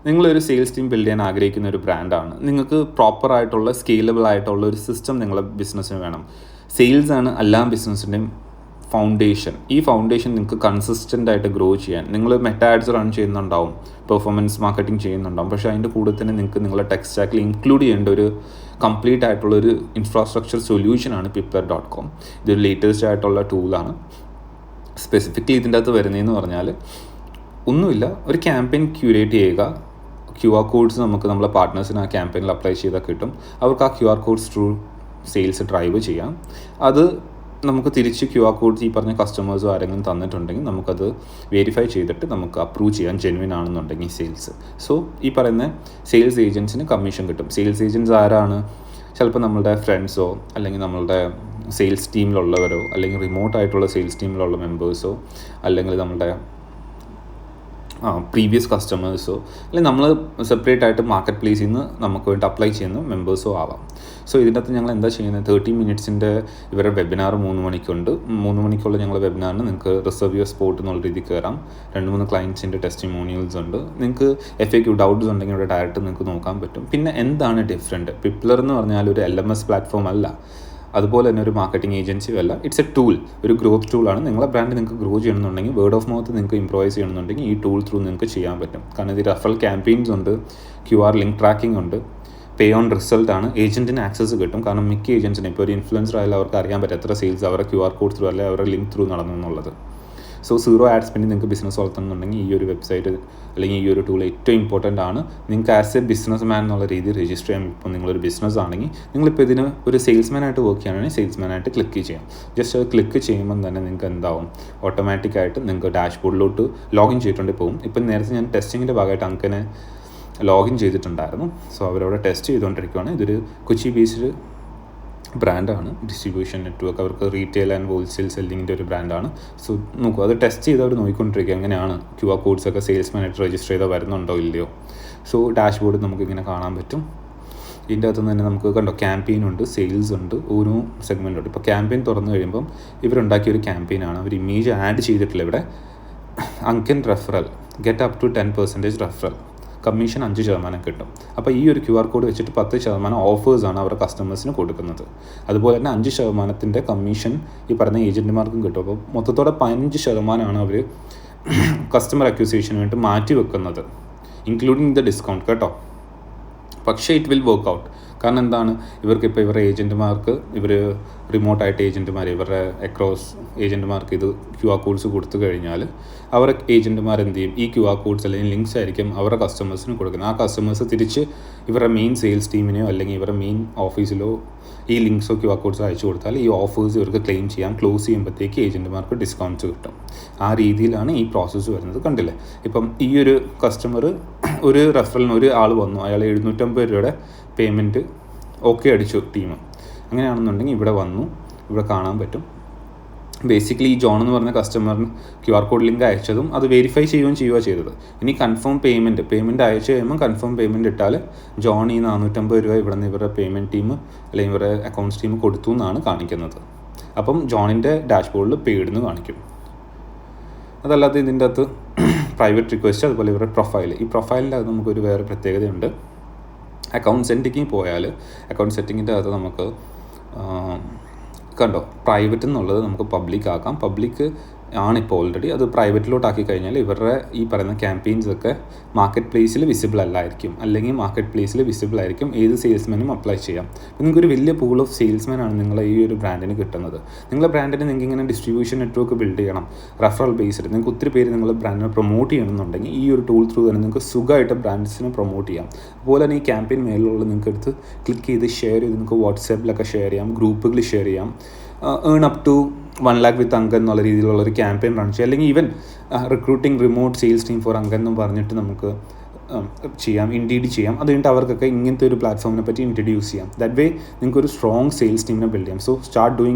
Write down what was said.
നിങ്ങളൊരു sales team build ചെയ്യാൻ ആഗ്രഹിക്കുന്ന ഒരു ബ്രാൻഡാണ്. നിങ്ങൾക്ക് പ്രോപ്പറായിട്ടുള്ള സ്കെയിലബിൾ ആയിട്ടുള്ള ഒരു സിസ്റ്റം നിങ്ങളുടെ ബിസിനസ്സിന് വേണം. സെയിൽസ് ആണ് എല്ലാ ബിസിനസ്സിൻ്റെയും ഫൗണ്ടേഷൻ. ഈ ഫൗണ്ടേഷൻ നിങ്ങൾക്ക് കൺസിസ്റ്റൻ്റ് ആയിട്ട് ഗ്രോ ചെയ്യാൻ, നിങ്ങൾ മെറ്റാ ആഡ്സ് റൺ ചെയ്യുന്നുണ്ടാവും, പെർഫോമൻസ് മാർക്കറ്റിംഗ് ചെയ്യുന്നുണ്ടാവും, പക്ഷേ അതിൻ്റെ കൂടെ തന്നെ നിങ്ങൾക്ക് നിങ്ങളുടെ ടെക് സ്റ്റാക്കിൽ ഇൻക്ലൂഡ് ചെയ്യേണ്ട ഒരു കംപ്ലീറ്റ് ആയിട്ടുള്ളൊരു ഇൻഫ്രാസ്ട്രക്ചർ സൊല്യൂഷനാണ് pipler.com. ഇതൊരു ലേറ്റസ്റ്റ് ആയിട്ടുള്ള ടൂളാണ്. സ്പെസിഫിക്കലി ഇതിൻ്റെ അകത്ത് വരുന്നതെന്ന് പറഞ്ഞാൽ ഒന്നുമില്ല, ഒരു ക്യാമ്പയിൻ ക്യൂരേറ്റ് ചെയ്യുക. QR കോഡ്സ് നമുക്ക് നമ്മളെ പാർട്ട്നേഴ്സിന് ആ ക്യാമ്പയിനിൽ അപ്ലൈ ചെയ്താൽ കിട്ടും. അവർക്ക് ആ QR codes through sales drive ചെയ്യാം. അത് നമുക്ക് തിരിച്ച് QR കോഡ്സ് ഈ പറഞ്ഞ കസ്റ്റമേഴ്സോ ആരെങ്കിലും തന്നിട്ടുണ്ടെങ്കിൽ നമുക്കത് വെരിഫൈ ചെയ്തിട്ട് നമുക്ക് അപ്രൂവ് ചെയ്യാൻ ജെന്യുവിൻ ആണെന്നുണ്ടെങ്കിൽ സെയിൽസ്. സോ ഈ പറയുന്ന സെയിൽസ് ഏജൻസിന് കമ്മീഷൻ കിട്ടും. സെയിൽസ് ഏജൻറ്റ്സ് ആരാണ്? ചിലപ്പോൾ നമ്മളുടെ ഫ്രണ്ട്സോ അല്ലെങ്കിൽ നമ്മളുടെ സെയിൽസ് ടീമിലുള്ളവരോ അല്ലെങ്കിൽ റിമോട്ടായിട്ടുള്ള സെയിൽസ് ടീമിലുള്ള മെമ്പേഴ്സോ അല്ലെങ്കിൽ നമ്മളുടെ പ്രീവിയസ് കസ്റ്റമേഴ്സോ അല്ലെങ്കിൽ നമ്മൾ സെപ്പറേറ്റ് ആയിട്ട് മാർക്കറ്റ് പ്ലേസിൽ നിന്ന് നമുക്ക് വേണ്ടി അപ്ലൈ ചെയ്യുന്ന മെമ്പേഴ്സോ ആവാം. സോ ഇതിൻ്റെ അകത്ത് ഞങ്ങൾ എന്താ ചെയ്യുന്നത്, 30 മിനിറ്റ്സിൻ്റെ ഇവരുടെ വെബിനാർ 3 മണിക്കുണ്ട്. 3 മണിക്കുള്ള ഞങ്ങളുടെ വെബിനാറിന് നിങ്ങൾക്ക് റിസർവ് യുവർ സ്പോട്ട് എന്നുള്ള രീതിയിൽ കയറാം. 2-3 ക്ലയൻസിൻ്റെ ടെസ്റ്റിമോണിയൽസ് ഉണ്ട്. നിങ്ങൾക്ക് FAQ ഡൗട്ട്സ് ഉണ്ടെങ്കിൽ ഇവിടെ ഡയറക്റ്റ് നിങ്ങൾക്ക് നോക്കാൻ പറ്റും. പിന്നെ എന്താണ് ഡിഫറെൻറ്റ്? പിപ്ലർ എന്ന് പറഞ്ഞാൽ ഒരു LMS പ്ലാറ്റ്ഫോം അല്ല, അതുപോലെ തന്നെ ഒരു മാർക്കറ്റിംഗ് ഏജൻസിയും അല്ല. ഇറ്റ്സ് എ ടൂൾ, ഒരു ഗ്രോത്ത് ടൂളാണ്. നിങ്ങളെ ബ്രാൻഡ് നിങ്ങൾക്ക് ഗ്രോ ചെയ്യണമെന്നുണ്ടെങ്കിൽ, വേർഡ് ഓഫ് മൗത്ത് നിങ്ങൾക്ക് ഇംപ്രൂവൈസ് ചെയ്യണമെന്നുണ്ടെങ്കിൽ ഈ ടൂൾ ത്രൂ നിങ്ങൾക്ക് ചെയ്യാൻ പറ്റും. കാരണം ഇത് റഫറൽ ക്യാമ്പയിൻസ് ഉണ്ട്, QR ലിങ്ക് ട്രാക്കിംഗ് ഉണ്ട്, പേ ഓൺ റിസൾട്ടാണ്. ഏജൻറ്റിന് ആക്സസ് കിട്ടും. കാരണം മിക്ക ഏജൻസിന് ഇപ്പോൾ ഒരു ഇൻഫ്ലുവൻസർ ആയാലും അവർക്ക് അറിയാൻ പറ്റും എത്ര സെയിൽസ് അവരുടെ QR കോഡ് ത്രൂ അല്ലെങ്കിൽ അവരുടെ ലിങ്ക് ത്രൂ നടന്നു എന്നുള്ളത്. സോ 0 ആഡ് സ്പെൻഡിൽ നിങ്ങൾക്ക് ബിസിനസ് വളർത്തുന്നുണ്ടെങ്കിൽ ഈ ഒരു വെബ്സൈറ്റ് അല്ലെങ്കിൽ ഈ ഒരു ടൂൾ ഏറ്റവും ഇമ്പോർട്ടൻ്റ് ആണ്. നിങ്ങൾക്ക് ആസ് എ ബിസിനസ് മാൻ എന്നുള്ള രീതിയിൽ രജിസ്റ്റർ ചെയ്യാം. ഇപ്പോൾ നിങ്ങളൊരു ബിസിനസ് ആണെങ്കിൽ, നിങ്ങളിപ്പോൾ ഇതിന് ഒരു സെയിൽസ്മാനായിട്ട് വർക്ക് ചെയ്യുകയാണെങ്കിൽ സെയിൽസ്മാനായിട്ട് ക്ലിക്ക് ചെയ്യാം. ജസ്റ്റ് അത് ക്ലിക്ക് ചെയ്യുമ്പം തന്നെ നിങ്ങൾക്ക് എന്താവും, ഓട്ടോമാറ്റിക്കായിട്ട് നിങ്ങൾക്ക് ഡാഷ്ബോർഡിലോട്ട് ലോഗിൻ ചെയ്തിട്ടുണ്ടെങ്കിൽ പോകും. ഇപ്പം നേരത്തെ ഞാൻ ടെസ്റ്റിങ്ങിൻ്റെ ഭാഗമായിട്ട് അങ്ങനെ ലോഗിൻ ചെയ്തിട്ടുണ്ടായിരുന്നു. സോ അവരവിടെ ടെസ്റ്റ് ചെയ്തുകൊണ്ടിരിക്കുകയാണ്. ഇതൊരു കൊച്ചി ബേസ്ഡ് ബ്രാൻഡാണ്, ഡിസ്ട്രിബ്യൂഷൻ നെറ്റ്വർക്ക്, അവർക്ക് റീറ്റെയിൽ ആൻഡ് ഹോൾസെയിൽ സെല്ലിങ്ങിൻ്റെ ഒരു ബ്രാൻഡാണ്. സോ നോക്കൂ, അത് ടെസ്റ്റ് ചെയ്ത് അവർ നോക്കിക്കൊണ്ടിരിക്കുക എങ്ങനെയാണ് QR കോഡ്സൊക്കെ സെയിൽസ്മാനായിട്ട് രജിസ്റ്റർ ചെയ്താൽ വരുന്നുണ്ടോ ഇല്ലയോ. സോ ഡാഷ്ബോർഡ് നമുക്കിങ്ങനെ കാണാൻ പറ്റും. ഇതിൻ്റെ അകത്ത് തന്നെ നമുക്ക് കണ്ടോ, ക്യാമ്പയിൻ ഉണ്ട്, സെയിൽസ് ഉണ്ട്, ഓരോ സെഗ്മെൻ്റ് ഉണ്ട്. ഇപ്പോൾ ക്യാമ്പയിൻ തുറന്നു കഴിയുമ്പം ഇവരുണ്ടാക്കിയൊരു ക്യാമ്പയിനാണ്. അവർ ഇമേജ് ആഡ് ചെയ്തിട്ടില്ല ഇവിടെ. Ankan referral, get up to 10% referral, commission 5% കിട്ടും. അപ്പോൾ ഈ ഒരു QR കോഡ് വെച്ചിട്ട് 10% ഓഫേഴ്സാണ് അവരുടെ കസ്റ്റമേഴ്സിന് കൊടുക്കുന്നത്. അതുപോലെ തന്നെ 5% കമ്മീഷൻ ഈ പറഞ്ഞ ഏജൻറ്റുമാർക്കും കിട്ടും. അപ്പോൾ മൊത്തത്തോടെ 15% അവർ കസ്റ്റമർ അക്വിസിഷന് വേണ്ടി മാറ്റി വെക്കുന്നത്, ഇൻക്ലൂഡിങ് ദ ഡിസ്കൗണ്ട് കേട്ടോ. പക്ഷേ ഇറ്റ് വിൽ വർക്ക് ഔട്ട്. കാരണം എന്താണ്, ഇവർക്കിപ്പോൾ ഇവരുടെ ഏജൻറ്റുമാർക്ക്, ഇവർ റിമോട്ടായിട്ട് ഏജൻറ്റുമാർ, ഇവരുടെ അക്രോസ് ഏജൻറ്റുമാർക്ക് ഇത് QR കോഡ്സ് കൊടുത്തു കഴിഞ്ഞാൽ അവരുടെ ഏജൻറ്റുമാർ എന്ത് ചെയ്യും, ഈ QR കോഡ്സ് അല്ലെങ്കിൽ ലിങ്ക്സ് ആയിരിക്കും അവരുടെ കസ്റ്റമേഴ്സിന് കൊടുക്കുന്നത്. ആ കസ്റ്റമേഴ്സ് തിരിച്ച് ഇവരുടെ മെയിൻ സെയിൽസ് ടീമിനെയോ അല്ലെങ്കിൽ ഇവരുടെ മെയിൻ ഓഫീസിലോ ഈ ലിങ്ക്സോ QR കോഡ്സോ അയച്ചു കൊടുത്താൽ ഈ ഓഫേഴ്സ് ഇവർക്ക് ക്ലെയിം ചെയ്യാം. ക്ലോസ് ചെയ്യുമ്പോഴത്തേക്ക് ഏജൻറ്റുമാർക്ക് ഡിസ്കൗണ്ട്സ് കിട്ടും. ആ രീതിയിലാണ് ഈ പ്രോസസ്സ് വരുന്നത്. കണ്ടില്ലേ, ഇപ്പം ഈ ഒരു കസ്റ്റമർ ഒരു റെഫറലിന് ഒരു ആൾ വന്നു, അയാൾ 750 രൂപയുടെ പേയ്മെൻറ്റ് ഓക്കെ അടിച്ചു ടീം. അങ്ങനെയാണെന്നുണ്ടെങ്കിൽ ഇവിടെ വന്നു, ഇവിടെ കാണാൻ പറ്റും. ബേസിക്കലി ഈ ജോൺ എന്ന് പറഞ്ഞ കസ്റ്റമറിന് QR കോഡ് ലിങ്ക് അയച്ചതും അത് വെരിഫൈ ചെയ്യുക ചെയ്തത്. ഇനി കൺഫേം പേയ്മെൻറ്റ് അയച്ചു കഴിയുമ്പോൾ കൺഫേം പേയ്മെൻറ്റ് ഇട്ടാൽ ജോൺ ഈ 450 രൂപ ഇവിടെ നിന്ന് ഇവരുടെ പേയ്മെൻറ്റ് ടീം അല്ലെങ്കിൽ ഇവരുടെ അക്കൗണ്ട്സ് ടീം കൊടുത്തു എന്നാണ് കാണിക്കുന്നത്. അപ്പം ജോണിൻ്റെ ഡാഷ്ബോർഡിൽ പെയ്ഡ് എന്ന് കാണിക്കും. അതല്ലാതെ ഇതിൻ്റെ അകത്ത് പ്രൈവറ്റ് റിക്വസ്റ്റ്, അതുപോലെ ഇവരുടെ പ്രൊഫൈൽ, ഈ പ്രൊഫൈലിൻ്റെ അകത്ത് നമുക്കൊരു വേറെ പ്രത്യേകതയുണ്ട്. അക്കൗണ്ട് സെറ്റിങ്ങിൽ പോയാൽ അക്കൗണ്ട് സെറ്റിങ്ങിൻ്റെ അകത്ത് നമുക്ക് കണ്ടോ, പ്രൈവറ്റ് എന്നുള്ളത് നമുക്ക് പബ്ലിക് ആക്കാം. പബ്ലിക് ആണിപ്പോൾ ഓൾറെഡി. അത് പ്രൈവറ്റിലോട്ടാക്കി കഴിഞ്ഞാൽ ഇവരുടെ ഈ പറയുന്ന ക്യാമ്പയിൻസൊക്കെ മാർക്കറ്റ് പ്ലേസിൽ വിസിബിൾ അല്ലായിരിക്കും, അല്ലെങ്കിൽ മാർക്കറ്റ് പ്ലേസിൽ വിസിബിൾ ആയിരിക്കും. ഏത് സെയിൽസ്മാനും അപ്ലൈ ചെയ്യാം. നിങ്ങൾക്കൊരു വലിയ പൂൾ ഓഫ് സെയിൽസ്മാനാണ് നിങ്ങളെ ഈ ഒരു ബ്രാൻഡിന് കിട്ടുന്നത്. നിങ്ങളുടെ ബ്രാൻഡിന് നിങ്ങൾക്ക് ഇങ്ങനെ ഡിസ്ട്രിബ്യൂഷൻ നെറ്റ്വർക്ക് ബിൽഡ് ചെയ്യണം, റെഫറൽ ബേസ്ഡ്. നിങ്ങൾക്ക് ഒത്തിരി പേര് നിങ്ങളുടെ ബ്രാൻഡിനെ പ്രൊമോട്ട് ചെയ്യണമെന്നുണ്ടെങ്കിൽ ഈ ഒരു ടൂൾ ത്രൂ തന്നെ നിങ്ങൾക്ക് സുഖമായിട്ട് ബ്രാൻഡ്സിനെ പ്രൊമോട്ട് ചെയ്യാം. അതുപോലെ തന്നെ ഈ ക്യാമ്പയിൻ മേലുള്ള നിങ്ങൾക്ക് എടുത്ത് ക്ലിക്ക് ചെയ്ത് ഷെയർ ചെയ്ത് നിങ്ങൾക്ക് വാട്സാപ്പിലൊക്കെ ഷെയർ ചെയ്യാം, ഗ്രൂപ്പുകളിൽ ഷെയർ ചെയ്യാം. Earn up to 1 lakh with Ankan എന്നുള്ള രീതിയിലുള്ളൊരു ക്യാമ്പയിൻ റൺ ചെയ്യുക. അല്ലെങ്കിൽ even recruiting remote sales team for Ankan എന്ന് പറഞ്ഞിട്ട് നമുക്ക് ചെയ്യാം, ഇൻഡീഡ് ചെയ്യാം. അത് കഴിഞ്ഞിട്ട് അവർക്കൊക്കെ ഇങ്ങനത്തെ ഒരു പ്ലാറ്റ്ഫോമിനെ പറ്റി ഇൻട്രൊഡ്യൂസ് ചെയ്യാം. ദാറ്റ് വേ നിങ്ങൾക്ക് ഒരു സ്ട്രോങ് സെയിൽസ് ടീമിനെ ബിൽഡ് ചെയ്യാം. So start doing